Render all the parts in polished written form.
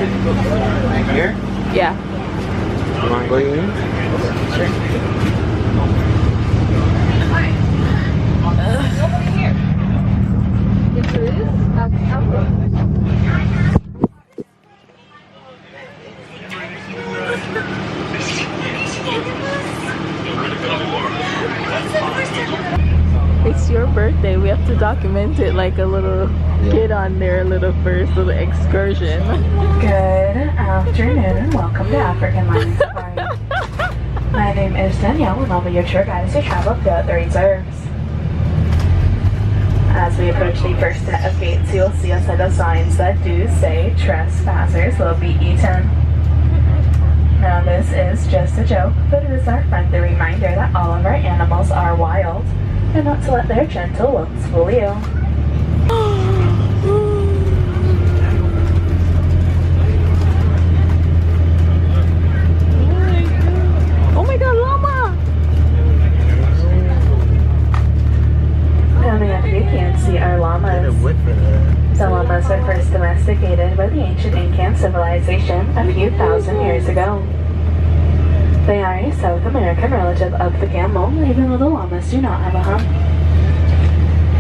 Here? Yeah. You want to go in? It's your birthday. We have to document it like a little kid on their little first little excursion. Good afternoon and welcome to African Lion Safari. My name is Danielle and I'll be your tour guide as you travel throughout the reserves. As we approach the first set of gates, you'll see a set of signs that do say trespassers will be eaten. Now this is just a joke, but it is our friendly reminder that all of our animals are wild and not to let their gentle looks fool you. Oh my god, llama! Coming up, you can see our llamas. The llamas were first domesticated by the ancient Incan civilization a few thousand years ago. They are a South American relative of the camel, even though the llamas do not have a hump.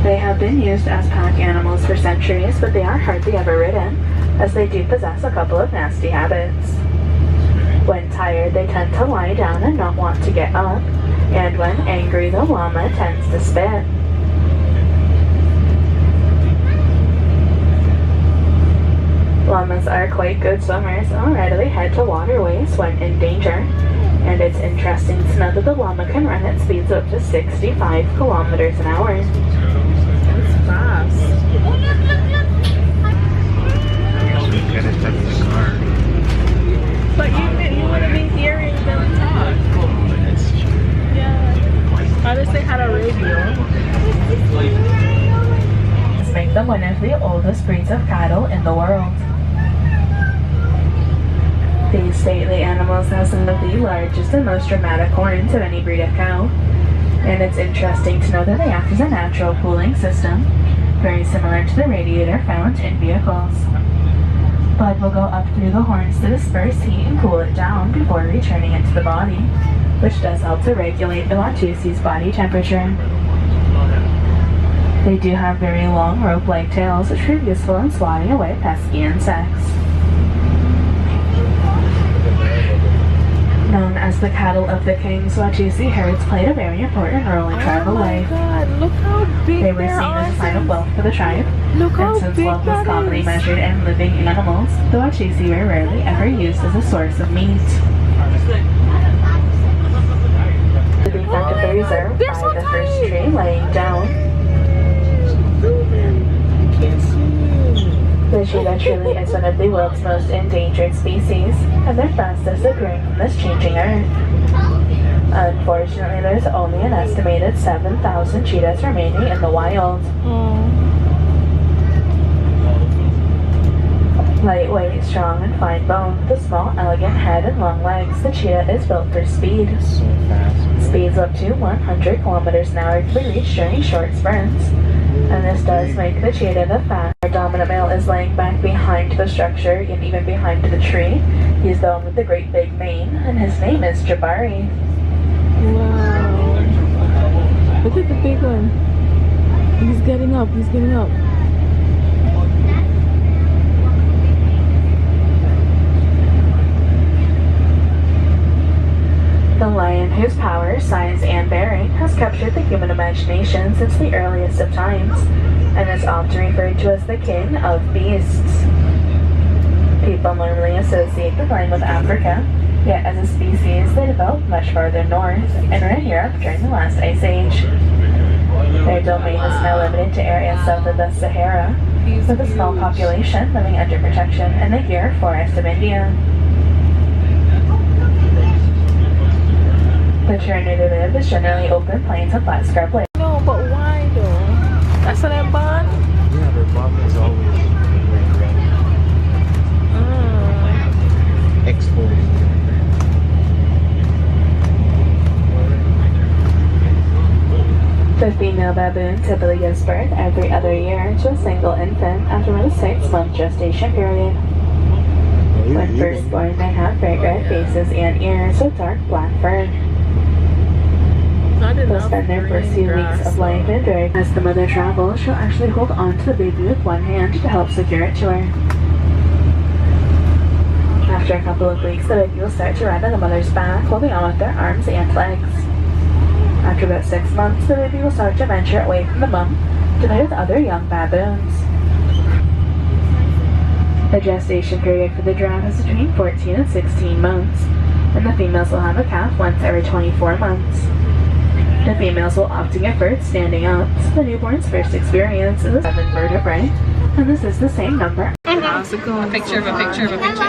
They have been used as pack animals for centuries, but they are hardly ever ridden, as they do possess a couple of nasty habits. When tired, they tend to lie down and not want to get up, and when angry, the llama tends to spit. Llamas are quite good swimmers and will readily head to waterways when in danger. And it's interesting to know that the llama can run at speeds of up to 65 kilometers an hour. That's fast. But you would have been hearing them talk. Yeah. How does they had a radio? This makes them one of the oldest breeds of cattle in the world. These stately animals have some of the largest and most dramatic horns of any breed of cow. And it's interesting to know that they act as a natural cooling system, very similar to the radiator found in vehicles. Blood will go up through the horns to disperse heat and cool it down before returning into the body, which does help to regulate the Watusi's body temperature. They do have very long rope-like tails, which are useful in swatting away pesky insects. Known as the cattle of the kings, Watusi herds played a very important role in tribal life. God, look how big They were seen as a sign of wealth for the tribe, Look and how since big wealth was that commonly is. measured in living animals, the Watusi were rarely ever used as a source of meat. To the front of the reserve, They're by so the first tiny. tree laying down, the cheetah truly is one of the world's most endangered species, and they're fast disappearing from this changing earth. Unfortunately, there's only an estimated 7,000 cheetahs remaining in the wild. Lightweight, strong, and fine boned, with a small, elegant head and long legs, the cheetah is built for speed. So fast. Speeds up to 100 kilometers an hour can be reached during short sprints, and this does make the cheetah the fast. Our dominant male is laying back behind the structure and even behind the tree. He's the one with the great big mane, and his name is Jabari. Wow. Look at the big one. He's getting up, he's getting up. The lion, whose power, size, and bearing has captured the human imagination since the earliest of times, and is often referred to as the king of beasts. People normally associate the lion with Africa, yet as a species they developed much farther north and were in Europe during the last ice age. Their domain is now limited to areas south of the Sahara, with a small population living under protection in the Gir forest of India. The terrain they live is generally open plains and flat scrubland. No, but why though? That's what I'm born? Yeah, their bottom is always exposed. The female baboon typically gives birth every other year to a single infant after about a 6-month gestation period. When first born, they have bright red faces and ears with dark black fur. They'll spend their first few weeks of life in very. As the mother travels, she'll actually hold on to the baby with one hand to help secure it to her. After a couple of weeks, the baby will start to run on the mother's back, holding on with their arms and legs. After about 6 months, the baby will start to venture away from the mum to play with other young baboons. The gestation period for the giraffe is between 14 and 16 months, and the females will have a calf once every 24 months. The females will often give birth standing up, so the newborn's first experience is a 7 vertebrae, and this is the same number. How's it going? A picture of a picture of a picture.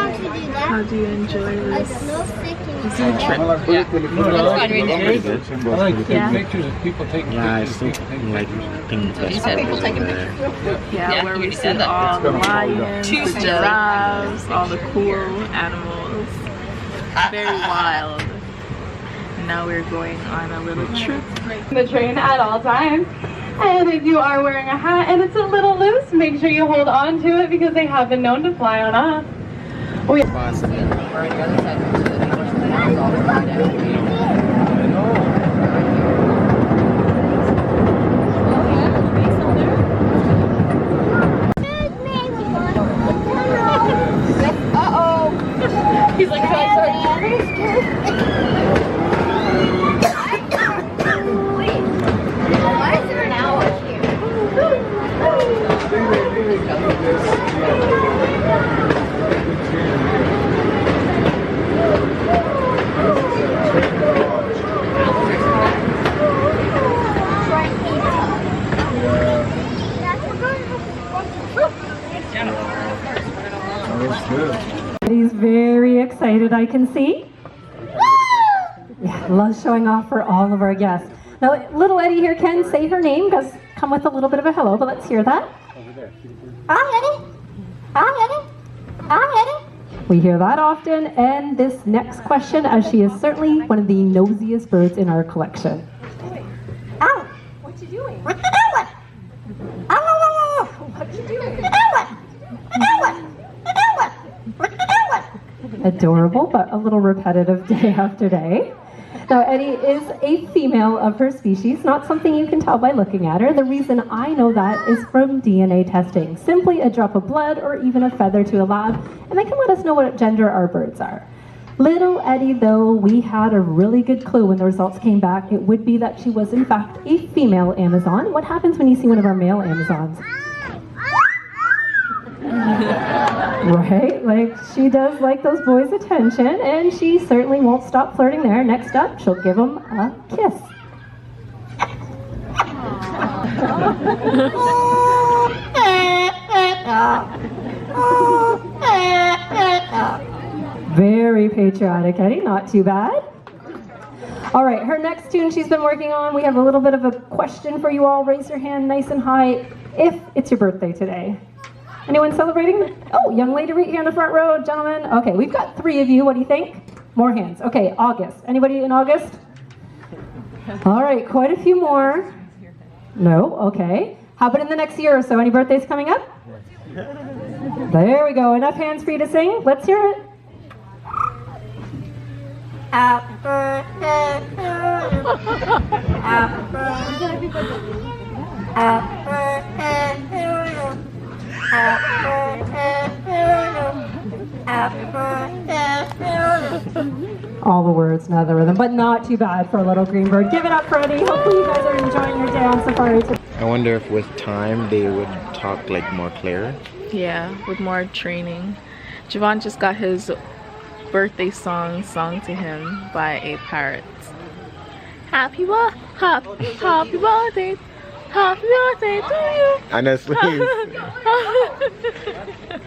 How do you enjoy this? Is it a trip? Yeah. That's fun right there. I like Yeah. pictures of people taking Yeah, I pictures. still like taking You said people taking pictures. Yeah, Yeah, where you we already see said that. all the lions, Too the slow. giraffes, all the cool animals. Very wild. And now we're going on a little trip. The train at all times. And if you are wearing a hat and it's a little loose, make sure you hold on to it because they have been known to fly on off. He's like, sorry. He's very excited, I can see. Yeah, loves showing off for all of our guests. Now, little Eddie here can say her name, does come with a little bit of a hello, but let's hear that. Hi, Eddie. Hi, Eddie. Hi, Eddie. We hear that often, and this next question, as she is certainly one of the nosiest birds in our collection. Ow! What you doing? What you doing? Ow! What you doing? Adorable, but a little repetitive day after day. Now, Eddie is a female of her species, not something you can tell by looking at her. The reason I know that is from DNA testing. Simply a drop of blood or even a feather to a lab, and they can let us know what gender our birds are. Little Eddie, though, we had a really good clue when the results came back. It would be that she was, in fact, a female Amazon. What happens when you see one of our male Amazons? Right, like she does like those boys' attention, and she certainly won't stop flirting there. Next up, she'll give him a kiss. Very patriotic, Eddie, not too bad. All right, her next tune she's been working on, we have a little bit of a question for you all. Raise your hand nice and high if it's your birthday today. Anyone celebrating? Oh, young lady right here in the front row, gentlemen. Okay, we've got 3 of you. What do you think? More hands. Okay, August. Anybody in August? All right, quite a few more. No? Okay. How about in the next year or so? Any birthdays coming up? There we go. Enough hands for you to sing. Let's hear it. Happy birthday to you. Happy birthday. Happy birthday to you. Happy birthday to you. Happy birthday to you. All the words, not the rhythm, but not too bad for a little green bird. Give it up, Freddie. Hopefully you guys are enjoying your day on safari today. I wonder if with time they would talk like more clear. Yeah, with more training. Javon just got his birthday sung to him by a parrot. Happy birthday to you. Honestly.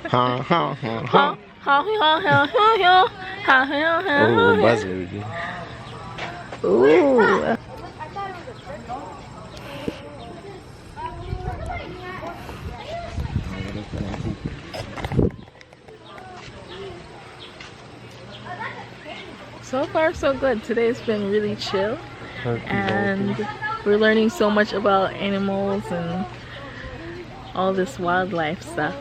Ha ha ha ha. Oh, buzzard. Ooh. So far so good. Today's been really chill and we're learning so much about animals and all this wildlife stuff.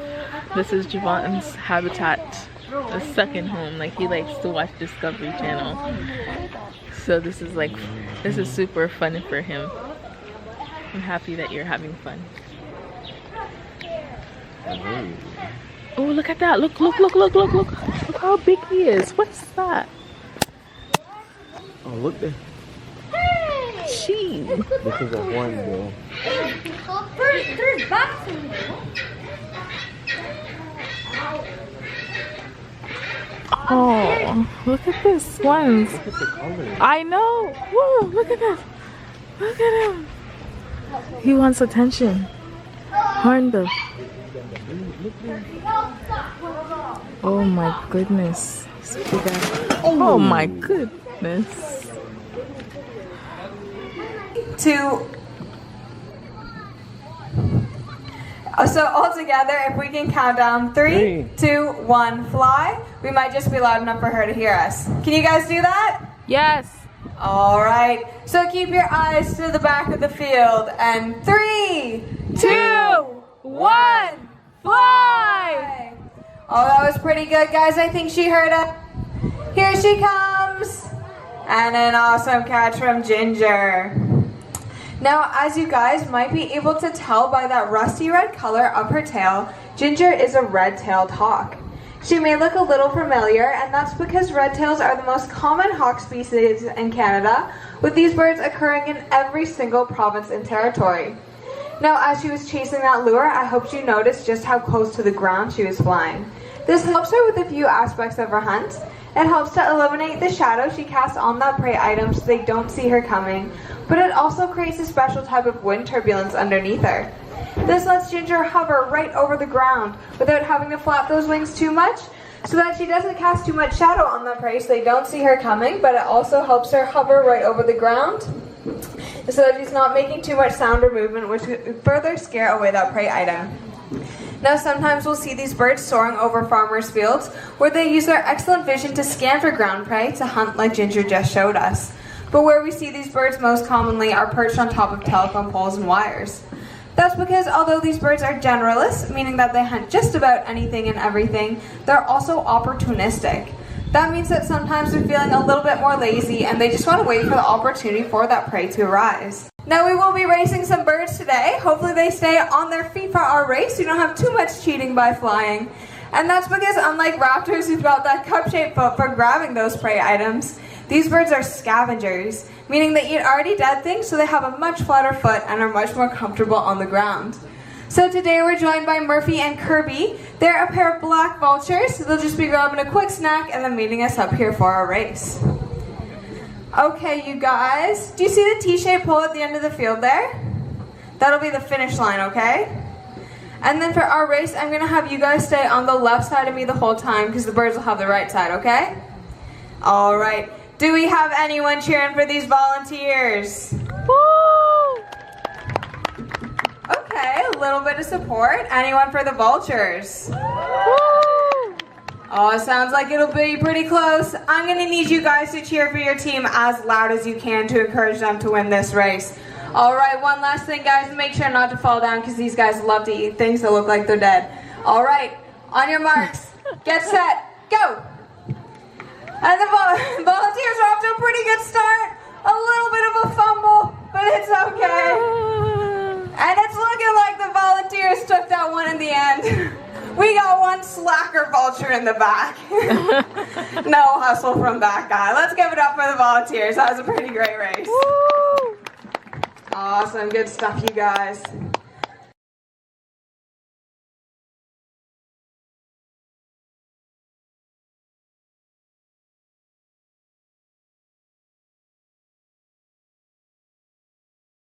This is Javon's habitat a second home. Like he likes to watch Discovery Channel. So this is super fun for him. I'm happy that you're having fun. Oh, look at that. Look how big he is. What's that? Oh, look there. Gee. This is a hornbill. There's boxing. Oh, look at this one. Look at the color. I know. Whoa, look at this. Look at him. He wants attention. Hornbill. Oh my goodness. Oh my goodness. So all together, if we can count down 3, 2, 1, fly. We might just be loud enough for her to hear us. Can you guys do that? Yes. All right. So keep your eyes to the back of the field. And 3, 2, 1, fly! Oh, that was pretty good, guys. I think she heard it. Here she comes. And an awesome catch from Ginger. Now, as you guys might be able to tell by that rusty red color of her tail, Ginger is a red-tailed hawk. She may look a little familiar, and that's because red tails are the most common hawk species in Canada, with these birds occurring in every single province and territory. Now, as she was chasing that lure, I hope you noticed just how close to the ground she was flying. This helps her with a few aspects of her hunt. It helps to eliminate the shadow she casts on that prey item so they don't see her coming, but it also creates a special type of wind turbulence underneath her. This lets Ginger hover right over the ground without having to flap those wings too much, so that she doesn't cast too much shadow on the prey so they don't see her coming, but it also helps her hover right over the ground so that she's not making too much sound or movement, which could further scare away that prey item. Now, sometimes we'll see these birds soaring over farmers' fields where they use their excellent vision to scan for ground prey to hunt like Ginger just showed us. But where we see these birds most commonly are perched on top of telephone poles and wires. That's because although these birds are generalists, meaning that they hunt just about anything and everything, they're also opportunistic. That means that sometimes they're feeling a little bit more lazy and they just want to wait for the opportunity for that prey to arise. Now we will be racing some birds today. Hopefully they stay on their feet for our race so you don't have too much cheating by flying. And that's because unlike raptors who've got that cup-shaped foot for grabbing those prey items, these birds are scavengers, meaning they eat already dead things so they have a much flatter foot and are much more comfortable on the ground. So today we're joined by Murphy and Kirby. They're a pair of black vultures, so they'll just be grabbing a quick snack and then meeting us up here for our race. Okay, you guys, do you see the T-shaped pole at the end of the field there? That'll be the finish line, okay? And then for our race, I'm gonna have you guys stay on the left side of me the whole time because the birds will have the right side, okay? All right. Do we have anyone cheering for these volunteers? Woo! Okay, a little bit of support. Anyone for the vultures? Woo! Oh, sounds like it'll be pretty close. I'm gonna need you guys to cheer for your team as loud as you can to encourage them to win this race. All right, one last thing, guys. Make sure not to fall down because these guys love to eat things that look like they're dead. All right, on your marks, get set, go. And the volunteers are off to a pretty good start. A little bit of a fumble, but it's okay. And it's looking like the volunteers took that one in the end. We got one slacker vulture in the back. No hustle from that guy. Let's give it up for the volunteers. That was a pretty great race. Woo! Awesome, good stuff, you guys.